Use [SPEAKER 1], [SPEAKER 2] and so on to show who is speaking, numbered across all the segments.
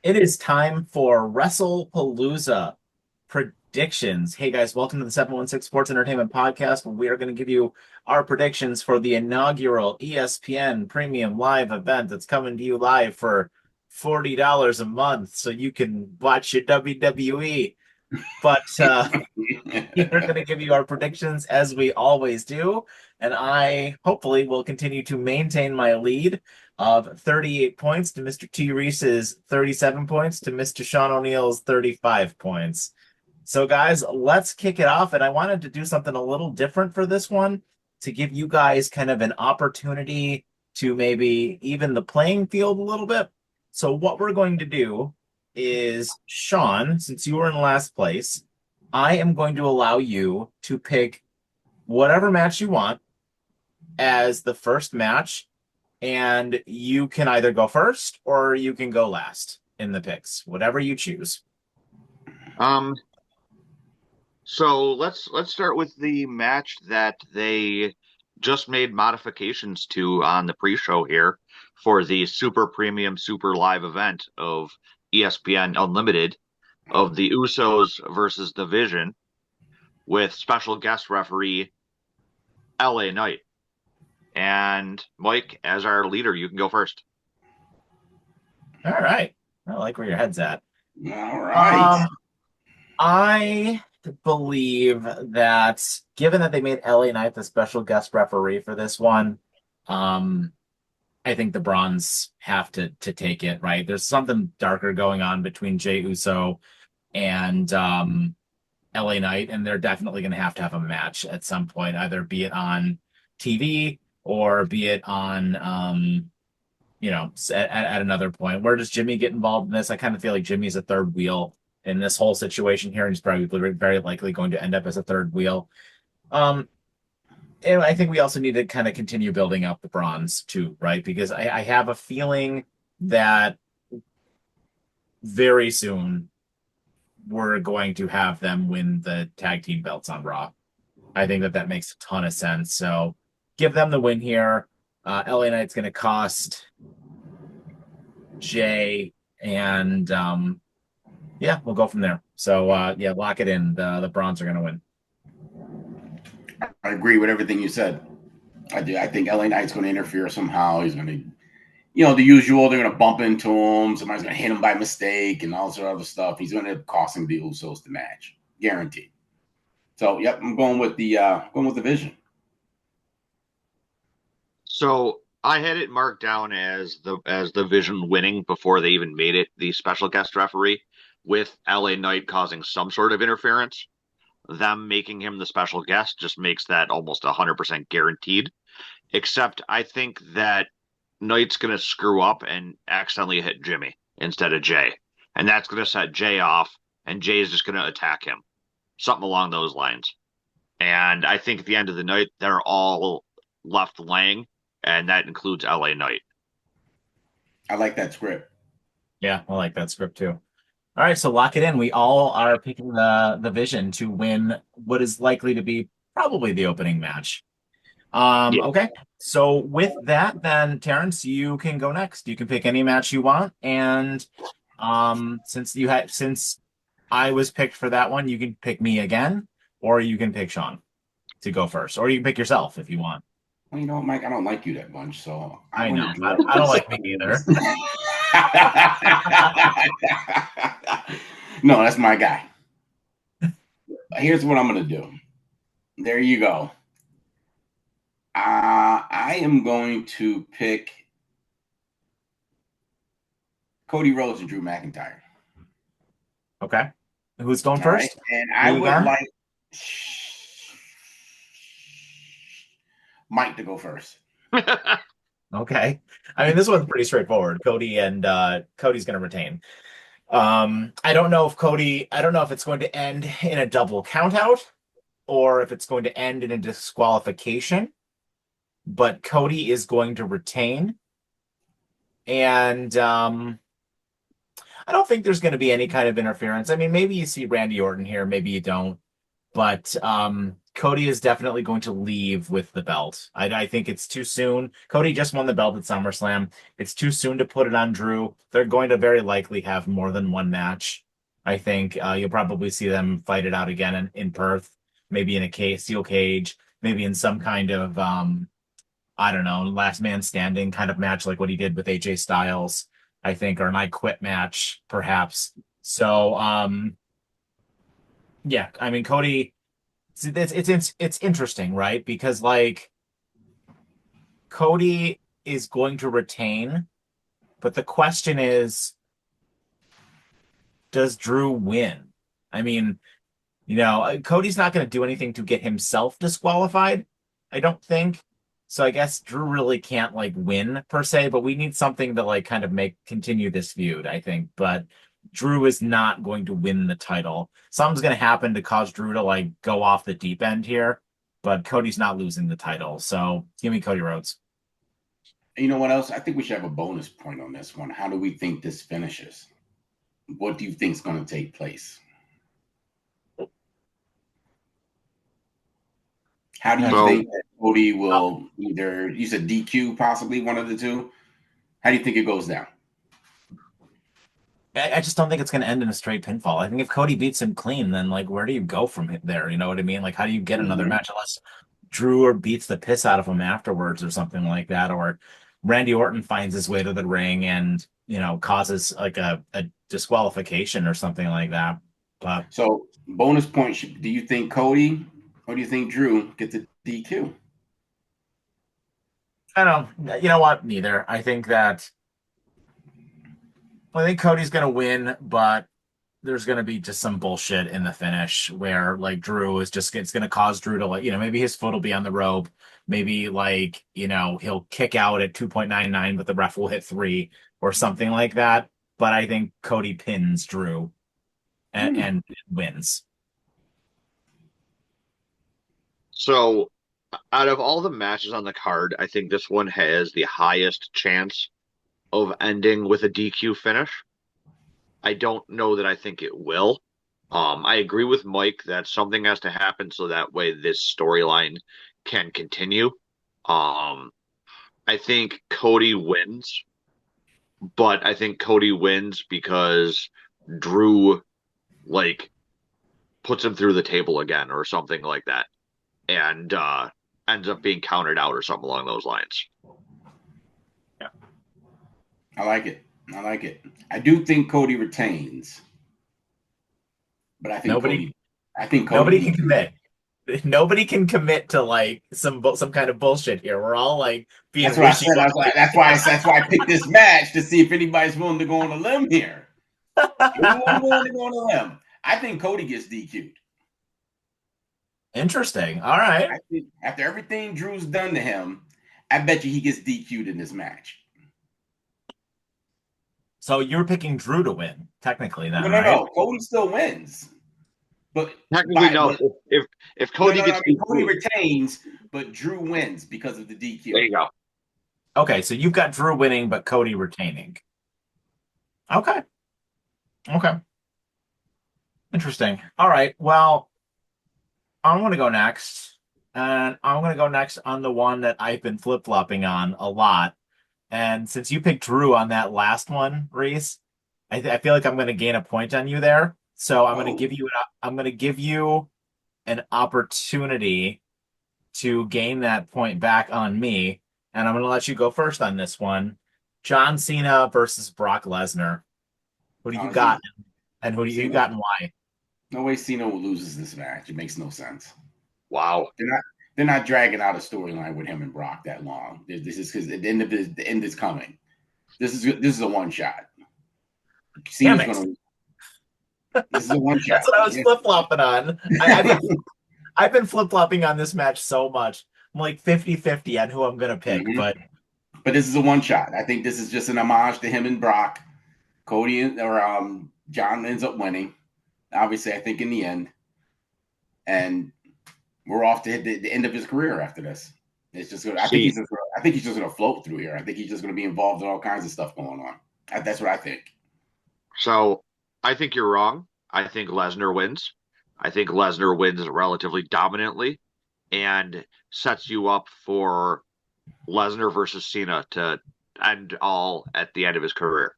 [SPEAKER 1] It is time for Wrestlepalooza predictions. Hey guys, welcome to the 716 Sports Entertainment Podcast, where we are going to give you our predictions for the inaugural ESPN Premium Live event that's coming to you live for $40 a month so you can watch your WWE. But we're going to give you our predictions as we always do. And I hopefully will continue to maintain my lead of 38 points to Mr. T. Reese's 37 points to Mr. Sean O'Neill's 35 points. So, guys, let's kick it off. And I wanted to do something a little different for this one to give you guys kind of an opportunity to maybe even the playing field a little bit. So, what we're going to do is, Sean, since you were in last place, I am going to allow you to pick whatever match you want as the first match, and you can either go first or you can go last in the picks, whatever you choose.
[SPEAKER 2] Um, so let's start with the match that they just made modifications to on the pre-show here for the super premium super live event of ESPN Unlimited of the Usos versus the Vision with special guest referee LA Knight. And Mike, as our leader, you can go first.
[SPEAKER 1] All right. I like where your head's at.
[SPEAKER 3] All right.
[SPEAKER 1] Um, I believe that given that they made LA Knight the special guest referee for this one, um, I think the Bronze have to take it, right? There's something darker going on between Jey Uso and LA Knight, and they're definitely going to have a match at some point, either be it on TV or be it on, at another point. Where does Jimmy get involved in this? I kind of feel like Jimmy's a third wheel in this whole situation here, and he's probably very likely going to end up as a third wheel. Um, and I think we also need to kind of continue building up the Bronze too, right? Because I have a feeling that very soon we're going to have them win the tag team belts on Raw. I think that makes a ton of sense. So give them the win here. LA Knight's going to cost Jay, and yeah, we'll go from there. So yeah, lock it in. The Bronze are going to win.
[SPEAKER 3] I agree with everything you said. I do. I think LA Knight's going to interfere somehow. He's going to, the usual. They're going to bump into him. Somebody's going to hit him by mistake and all sort of other stuff. He's going to cost the Usos the match, guaranteed. So, yep, I'm going with the Vision.
[SPEAKER 2] So I had it marked down as the Vision winning before they even made it the special guest referee, with LA Knight causing some sort of interference. Them making him the special guest just makes that almost 100% guaranteed. Except I think that Knight's going to screw up and accidentally hit Jimmy instead of Jay. And that's going to set Jay off, and Jay is just going to attack him. Something along those lines. And I think at the end of the night, they're all left laying, and that includes LA Knight.
[SPEAKER 3] I like that script.
[SPEAKER 1] Yeah, I like that script too. All right, so lock it in. We all are picking the Vision to win what is likely to be probably the opening match.
[SPEAKER 2] Yeah.
[SPEAKER 1] Okay. So with that, then Terrence, you can go next. You can pick any match you want, and since I was picked for that one, you can pick me again, or you can pick Sean to go first, or you can pick yourself if you want.
[SPEAKER 3] Well, you know what, Mike? I don't like you that much, so
[SPEAKER 1] I know. I don't like me either.
[SPEAKER 3] No, that's my guy. Here's what I'm going to do. There you go. I am going to pick Cody Rhodes and Drew McIntyre.
[SPEAKER 1] Okay. Who's going first?
[SPEAKER 3] Right? And I would like Mike to go first.
[SPEAKER 1] Okay. I mean, this one's pretty straightforward. Cody's going to retain. I don't know if it's going to end in a double countout or if it's going to end in a disqualification, but Cody is going to retain. And I don't think there's going to be any kind of interference. I mean, maybe you see Randy Orton here, maybe you don't. But Cody is definitely going to leave with the belt. I think it's too soon. Cody just won the belt at SummerSlam. It's too soon to put it on Drew. They're going to very likely have more than one match. I think you'll probably see them fight it out again in Perth, maybe in a steel cage, maybe in some kind of I don't know, last man standing kind of match like what he did with AJ Styles, I think, or an I Quit match, perhaps. So yeah, I mean Cody, it's interesting, right? Because like Cody is going to retain, but the question is, does Drew win? I mean, Cody's not going to do anything to get himself disqualified, I don't think. So I guess Drew really can't like win per se, but we need something to like kind of continue this feud, I think. But Drew is not going to win the title. Something's going to happen to cause Drew to like go off the deep end here, but Cody's not losing the title. So give me Cody Rhodes.
[SPEAKER 3] You know what else? I think we should have a bonus point on this one. How do we think this finishes? What do you think is going to take place? How do you think that Cody will either, you said DQ, possibly one of the two? How do you think it goes down?
[SPEAKER 1] I just don't think it's going to end in a straight pinfall. I think if Cody beats him clean, then like where do you go from there? You know what I mean? Like how do you get another match unless Drew or beats the piss out of him afterwards or something like that, or Randy Orton finds his way to the ring and causes like a disqualification or something like that. But
[SPEAKER 3] so bonus point, do you think Cody or do you think Drew gets a DQ?
[SPEAKER 1] I don't know. You know what? Neither. I think Cody's going to win, but there's going to be just some bullshit in the finish where like Drew is just, it's going to cause Drew to like, maybe his foot will be on the rope. Maybe like, he'll kick out at 2.99, but the ref will hit 3 or something like that. But I think Cody pins Drew and wins.
[SPEAKER 2] So out of all the matches on the card, I think this one has the highest chance of ending with a DQ finish. I don't know that I think it will. I agree with Mike that something has to happen so that way this storyline can continue. I think Cody wins, but I think Cody wins because Drew like puts him through the table again or something like that, and ends up being counted out or something along those lines.
[SPEAKER 1] Yeah,
[SPEAKER 3] I like it. I do think Cody retains, but I think
[SPEAKER 1] nobody
[SPEAKER 3] Cody
[SPEAKER 1] can commit. Nobody can commit to like some kind of bullshit here. We're all like being
[SPEAKER 3] that's what I said. That's why I picked this match to see if anybody's willing to go on a limb here. Anyone willing to go on a limb? I think Cody gets DQ'd.
[SPEAKER 1] Interesting. All right.
[SPEAKER 3] I think after everything Drew's done to him, I bet you he gets DQ'd in this match.
[SPEAKER 1] So you're picking Drew to win, technically, then,
[SPEAKER 3] No.
[SPEAKER 1] right?
[SPEAKER 3] Cody still wins. But
[SPEAKER 2] technically, no. If Cody gets
[SPEAKER 3] Cody retains, but Drew wins because of the DQ.
[SPEAKER 2] There you go.
[SPEAKER 1] Okay, so you've got Drew winning, but Cody retaining. Okay. Interesting. All right. Well, I'm going to go next. And I'm going to go next on the one that I've been flip-flopping on a lot. And since you picked Drew on that last one, Reese, I feel like I'm going to gain a point on you there. So I'm going to give you an opportunity to gain that point back on me, and I'm going to let you go first on this one. John Cena versus Brock Lesnar. Who do you got, and who do you got, and why?
[SPEAKER 3] No way Cena loses this match. It makes no sense.
[SPEAKER 2] Wow,
[SPEAKER 3] they're not dragging out a storyline with him and Brock that long. This is because the end is coming. This is a one shot. Cena's going to. This is a one shot.
[SPEAKER 1] That's what I was flip-flopping on. I've been flip-flopping on this match so much. I'm like 50-50 on who I'm going to pick, but
[SPEAKER 3] this is a one shot. I think this is just an homage to him and Brock. Cody or John ends up winning. Obviously, I think in the end, and we're off to hit the end of his career after this. It's just good. I think he's just going to float through here. I think he's just going to be involved in all kinds of stuff going on. That's what I think.
[SPEAKER 2] So I think you're wrong. I think Lesnar wins. I think Lesnar wins relatively dominantly. and sets you up for Lesnar versus Cena to end all at the end of his career.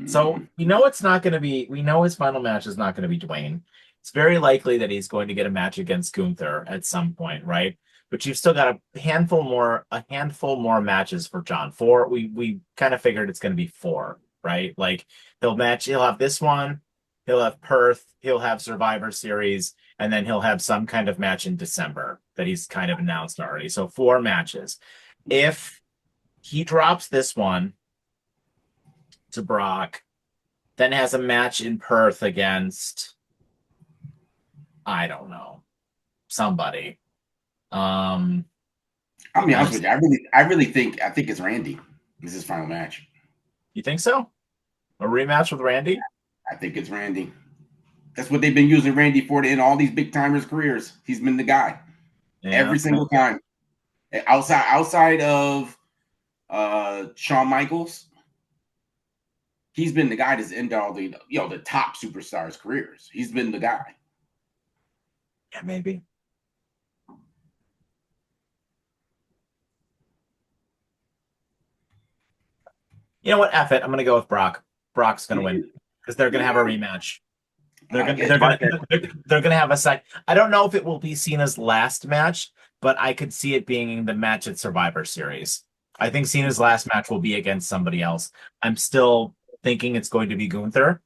[SPEAKER 1] So we know it's not going to be. We know his final match is not going to be Dwayne. It's very likely that he's going to get a match against Gunther at some point, right? But you've still got a handful more matches for John. Four. We kind of figured it's going to be four, right? Like He'll have this one. He'll have Perth. He'll have Survivor Series, and then he'll have some kind of match in December that he's kind of announced already. So four matches. If he drops this one to Brock, then has a match in Perth against, I don't know, somebody.
[SPEAKER 3] I'll be honest with you. I think it's Randy. This is his final match.
[SPEAKER 1] You think so? A rematch with Randy?
[SPEAKER 3] I think it's Randy. That's what they've been using Randy for in all these big timers' careers. He's been the guy every single time. Outside of Shawn Michaels, he's been the guy that's ended all the top superstars' careers. He's been the guy.
[SPEAKER 1] Yeah, maybe. You know what? F it. I'm going to go with Brock. Brock's going to win because they're going to have a rematch. They're gonna have a sec. I don't know if it will be Cena's last match, but I could see it being the match at Survivor Series. I think Cena's last match will be against somebody else. I'm still thinking it's going to be Gunther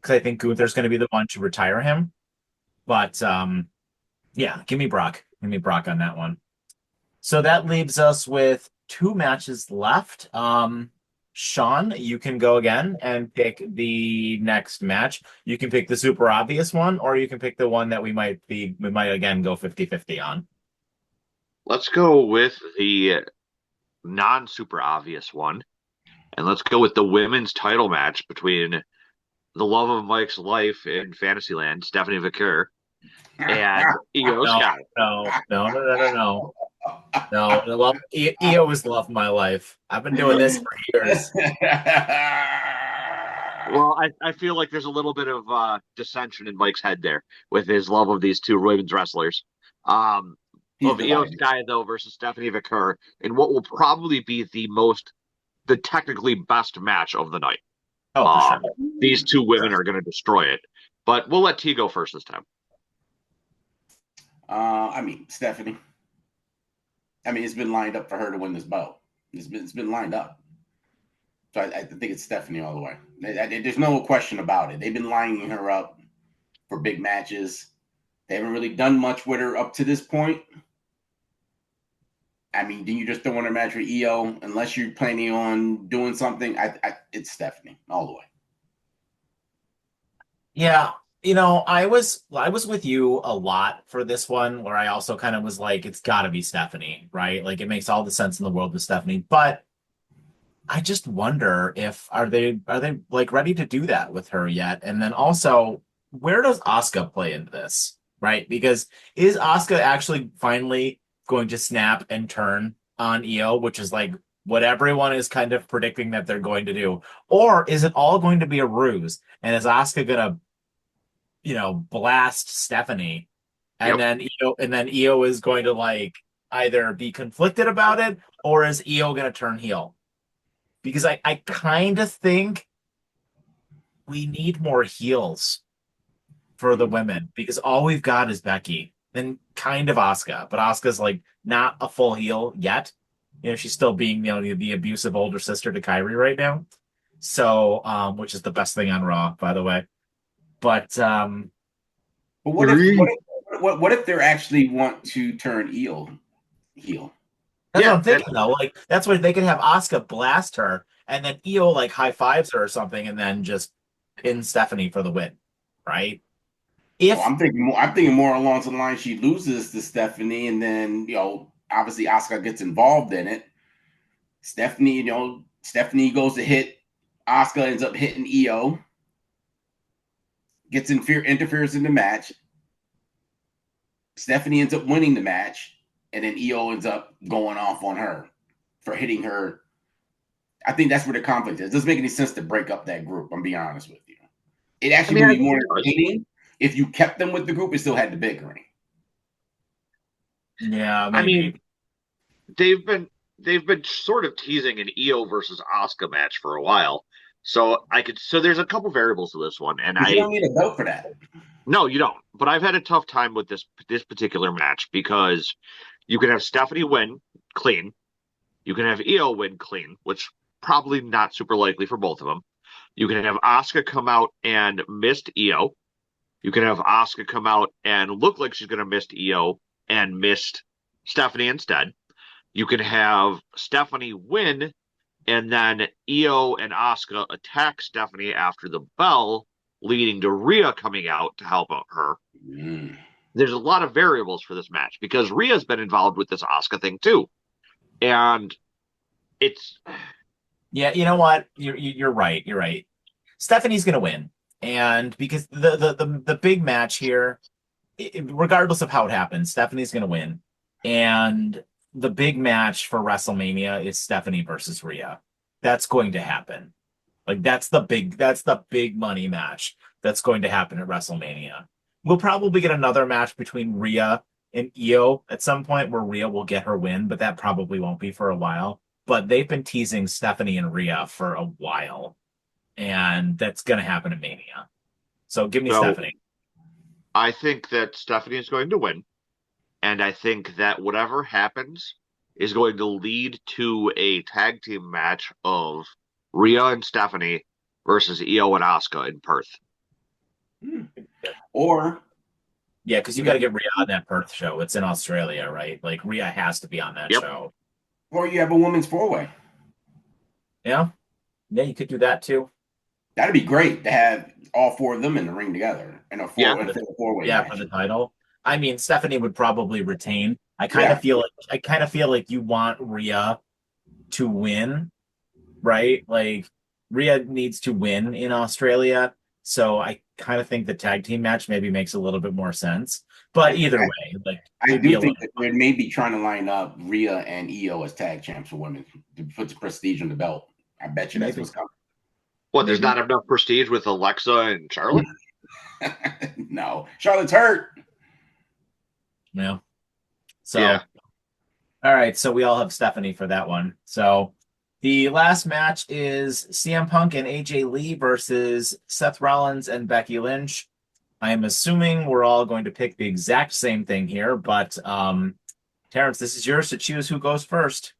[SPEAKER 1] because I think Gunther's going to be the one to retire him. But yeah, give me Brock. Give me Brock on that one. So that leaves us with two matches left. Sean, you can go again and pick the next match. You can pick the super obvious one, or you can pick the one that we might again go 50-50 on.
[SPEAKER 2] Let's go with the non-super obvious one. And let's go with the women's title match between the love of Mike's life in Fantasyland, Stephanie McCure, and Io Sky.
[SPEAKER 1] No. Io has loved my life. I've been doing this for years.
[SPEAKER 2] Well, I feel like there's a little bit of dissension in Mike's head there with his love of these two women's wrestlers. Of Io Sky, though, versus Stephanie McCure in what will probably be the technically best match of the night.
[SPEAKER 1] Oh, for sure.
[SPEAKER 2] These two women are going to destroy it. But we'll let T go first this time.
[SPEAKER 3] Stephanie. It's been lined up for her to win this belt. It's been lined up. So I think it's Stephanie all the way. There's no question about it. They've been lining her up for big matches. They haven't really done much with her up to this point. Then you just throw in a match with Io, unless you're planning on doing something. It's Stephanie all the way.
[SPEAKER 1] Yeah, I was with you a lot for this one, where I also kind of was like, it's got to be Stephanie, right? Like, it makes all the sense in the world with Stephanie, but I just wonder if are they like ready to do that with her yet? And then also, where does Asuka play into this, right? Because is Asuka actually finally going to snap and turn on Io, which is like what everyone is kind of predicting that they're going to do, or is it all going to be a ruse? And is Asuka gonna blast Stephanie, and then Io is going to like either be conflicted about it, or is Io going to turn heel? Because I kind of think we need more heels for the women, because all we've got is Becky and kind of Asuka, but Asuka's like not a full heel yet. She's still being the abusive older sister to Kyrie right now. So, which is the best thing on Raw, by the way. But
[SPEAKER 3] what if they actually want to turn Io heel?
[SPEAKER 1] That's what I'm thinking, though. Like, that's what they could have Asuka blast her, and then Io like high fives her or something, and then just pin Stephanie for the win, right?
[SPEAKER 3] I'm thinking more along the line she loses to Stephanie, and then obviously Asuka gets involved in it. Stephanie goes to hit Asuka, ends up hitting Io, gets interferes in the match. Stephanie ends up winning the match, and then Io ends up going off on her for hitting her. I think that's where the conflict is. It doesn't make any sense to break up that group. I'm being honest with you. It actually would be more entertaining if you kept them with the group, it still had the bickering.
[SPEAKER 1] Yeah,
[SPEAKER 2] I
[SPEAKER 1] maybe.
[SPEAKER 2] mean, they've been sort of teasing an Io versus Asuka match for a while. So there's a couple variables to this one, and
[SPEAKER 3] But you don't need a belt for that.
[SPEAKER 2] no, you don't. But I've had a tough time with this particular match because you can have Stephanie win clean, you can have Io win clean, which probably not super likely for both of them. You can have Asuka come out and missed Io. You can have Asuka come out and look like she's going to miss Io and missed Stephanie instead. You can have Stephanie win and then Io and Asuka attack Stephanie after the bell, leading to Rhea coming out to help out her.
[SPEAKER 3] Mm.
[SPEAKER 2] There's a lot of variables for this match because Rhea's been involved with this Asuka thing too. And it's
[SPEAKER 1] Yeah, you know what? You're right. You're right. Stephanie's gonna win, and because the big match here, regardless of how it happens, Stephanie's gonna win, and the big match for WrestleMania is Stephanie versus Rhea. That's going to happen. Like that's the big money match that's going to happen at WrestleMania. We'll probably get another match between Rhea and Io at some point where Rhea will get her win, but that probably won't be for a while. But they've been teasing Stephanie and Rhea for a while, and that's going to happen at Mania. So give me
[SPEAKER 2] so
[SPEAKER 1] Stephanie.
[SPEAKER 2] I think that Stephanie is going to win. And I think that whatever happens is going to lead to a tag team match of Rhea and Stephanie versus Io and Asuka in Perth.
[SPEAKER 3] Or
[SPEAKER 1] Yeah, because you got to get Rhea on that Perth show. It's in Australia, right? Like Rhea has to be on that
[SPEAKER 2] Yep.
[SPEAKER 1] show.
[SPEAKER 3] or you have a women's four-way.
[SPEAKER 1] Yeah, yeah, you could do that too.
[SPEAKER 3] That'd be great to have all four of them in the ring together in a
[SPEAKER 2] Yeah.
[SPEAKER 3] four-way
[SPEAKER 1] Yeah,
[SPEAKER 3] match.
[SPEAKER 1] for the title. I mean, Stephanie would probably retain. I kind of feel like you want Rhea to win, right? Like Rhea needs to win in Australia, so I kind of think the tag team match maybe makes a little bit more sense. But either way, like
[SPEAKER 3] I
[SPEAKER 1] it'd be
[SPEAKER 3] do
[SPEAKER 1] a
[SPEAKER 3] think
[SPEAKER 1] little
[SPEAKER 3] that they may be trying to line up Rhea and Io as tag champs for women to put the prestige on the belt. I bet you that's
[SPEAKER 1] Maybe.
[SPEAKER 3] what's coming.
[SPEAKER 2] What, there's
[SPEAKER 1] Maybe.
[SPEAKER 2] not enough prestige with Alexa and Charlotte?
[SPEAKER 3] No, Charlotte's hurt.
[SPEAKER 1] Yeah. So,
[SPEAKER 2] Yeah.
[SPEAKER 1] all right. So we all have Stephanie for that one. So the last match is CM Punk and AJ Lee versus Seth Rollins and Becky Lynch. I am assuming we're all going to pick the exact same thing here, but Terrence, this is yours to choose who goes first.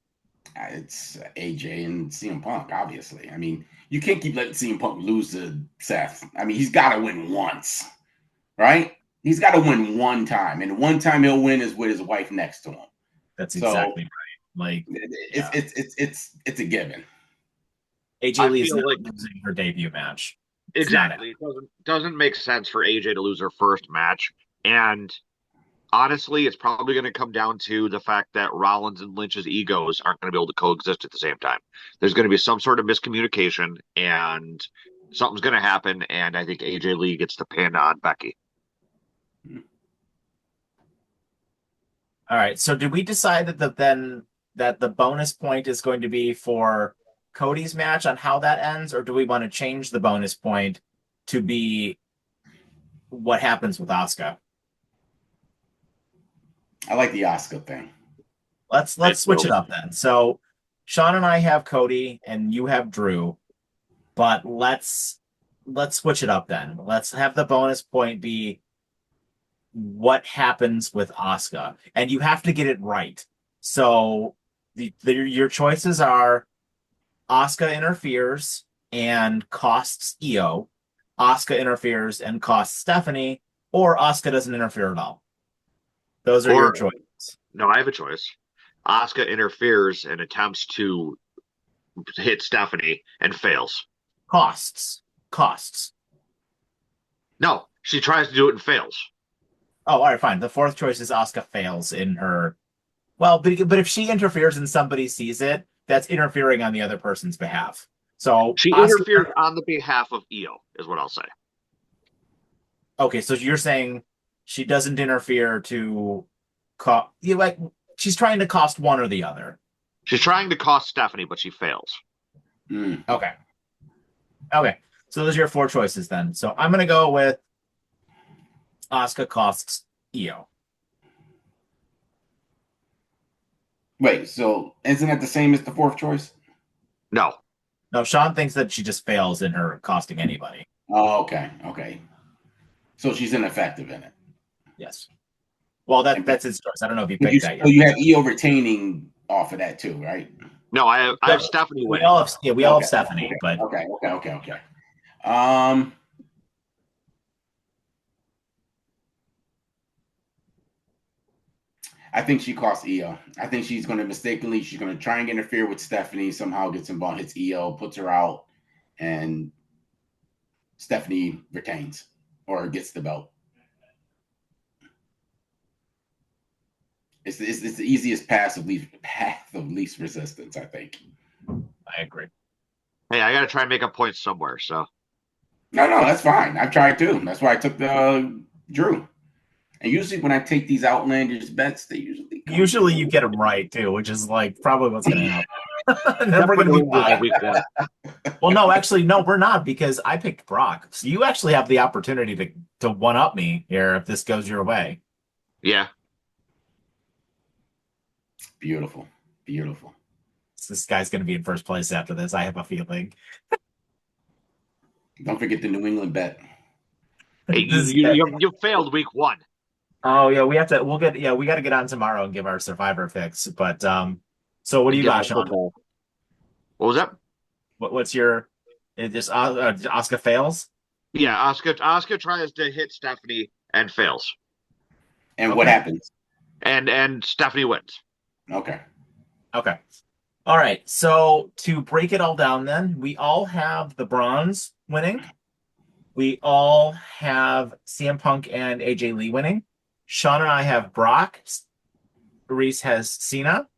[SPEAKER 3] It's AJ and CM Punk, obviously. I mean, you can't keep letting CM Punk lose to Seth. I mean, he's got to win once, right? He's got to win one time, and one time he'll win is with his wife next to him.
[SPEAKER 1] That's exactly right. Like
[SPEAKER 3] it's a given.
[SPEAKER 1] AJ Lee is
[SPEAKER 2] feel
[SPEAKER 1] not
[SPEAKER 2] like
[SPEAKER 1] losing her debut match.
[SPEAKER 2] exactly. It doesn't make sense for AJ to lose her first match. And honestly, it's probably going to come down to the fact that Rollins and Lynch's egos aren't going to be able to coexist at the same time. There's going to be some sort of miscommunication, and something's going to happen. And I think AJ Lee gets the pin on Becky.
[SPEAKER 1] All right. So did we decide that the bonus point is going to be for Cody's match on how that ends, or do we want to change the bonus point to be what happens with Asuka?
[SPEAKER 3] I like the Asuka thing.
[SPEAKER 1] Let's switch it up then. So Sean and I have Cody and you have Drew, but let's switch it up then. Let's have the bonus point be what happens with Asuka, and you have to get it right. So your choices are Asuka interferes and costs Io, Asuka interferes and costs Stephanie, or Asuka doesn't interfere at all. Those are your choices.
[SPEAKER 2] No, I have a choice. Asuka interferes and attempts to hit Stephanie and fails.
[SPEAKER 1] Costs.
[SPEAKER 2] No, she tries to do it and fails.
[SPEAKER 1] Oh, all right, fine. The fourth choice is Asuka fails in her. Well, but if she interferes and somebody sees it, that's interfering on the other person's behalf. So
[SPEAKER 2] she interfered on the behalf of Io, is what I'll say.
[SPEAKER 1] Okay, so you're saying she doesn't interfere to she's trying to cost one or the other.
[SPEAKER 2] She's trying to cost Stephanie, but she fails.
[SPEAKER 1] Okay. So those are your four choices then. So I'm gonna go with Asuka costs Io.
[SPEAKER 3] Wait, so isn't that the same as the fourth choice?
[SPEAKER 2] No.
[SPEAKER 1] No, Sean thinks that she just fails in her costing anybody.
[SPEAKER 3] Oh, okay. So she's ineffective in it.
[SPEAKER 1] Yes. Well, that's his choice. I don't know if you
[SPEAKER 3] But you
[SPEAKER 1] picked that
[SPEAKER 3] so
[SPEAKER 1] yet.
[SPEAKER 3] you have Io retaining off of that too, right?
[SPEAKER 2] No, I have Stephanie
[SPEAKER 1] We
[SPEAKER 2] winning.
[SPEAKER 1] all have, we all have
[SPEAKER 3] Okay,
[SPEAKER 1] Stephanie, but
[SPEAKER 3] okay. Um, I think she costs Io. I think she's going to try and interfere with Stephanie, somehow gets involved, hits Io, puts her out, and Stephanie retains or gets the belt. It's the easiest path of least resistance, I think.
[SPEAKER 1] I agree.
[SPEAKER 2] Hey, I got to try and make a point somewhere. So
[SPEAKER 3] No, that's fine. I've tried too. That's why I took the Drew. And usually when I take these outlandish bets, they
[SPEAKER 1] usually you get them right too, which is like probably what's going to happen. And then we're going to be fine.
[SPEAKER 2] week one.
[SPEAKER 1] Well, no, actually, no, we're not because I picked Brock. So you actually have the opportunity to one up me here if this goes your way.
[SPEAKER 2] Yeah.
[SPEAKER 3] Beautiful.
[SPEAKER 1] So this guy's going to be in first place after this. I have a feeling.
[SPEAKER 3] Don't forget the New England bet.
[SPEAKER 2] Hey, you failed week one.
[SPEAKER 1] Oh yeah, we got to get on tomorrow and give our survivor picks. But so what do you got, Sean?
[SPEAKER 2] What was that?
[SPEAKER 1] What's your Asuka fails?
[SPEAKER 2] Yeah, Asuka tries to hit Stephanie and fails.
[SPEAKER 3] And what happens?
[SPEAKER 2] And Stephanie wins.
[SPEAKER 3] Okay.
[SPEAKER 1] All right. So to break it all down, then we all have the bronze winning. We all have CM Punk and AJ Lee winning. Sean and I have Brock. Reese has Cena.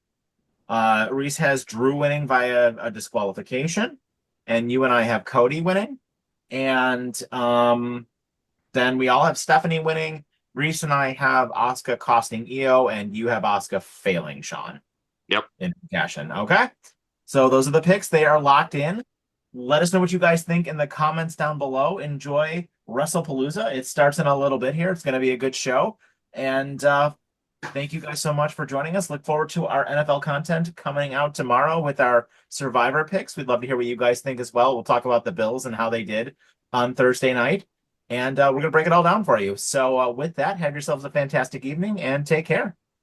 [SPEAKER 1] Reese has Drew winning via a disqualification. And you and I have Cody winning. And then we all have Stephanie winning. Reese and I have Asuka costing Io, and you have Asuka failing Sean.
[SPEAKER 2] Yep.
[SPEAKER 1] In cash in. Okay. So those are the picks. They are locked in. Let us know what you guys think in the comments down below. Enjoy WrestlePalooza. It starts in a little bit here. It's going to be a good show. And thank you guys so much for joining us. Look forward to our NFL content coming out tomorrow with our Survivor picks. We'd love to hear what you guys think as well. We'll talk about the Bills and how they did on Thursday night. And we're going to break it all down for you. So with that, have yourselves a fantastic evening and take care.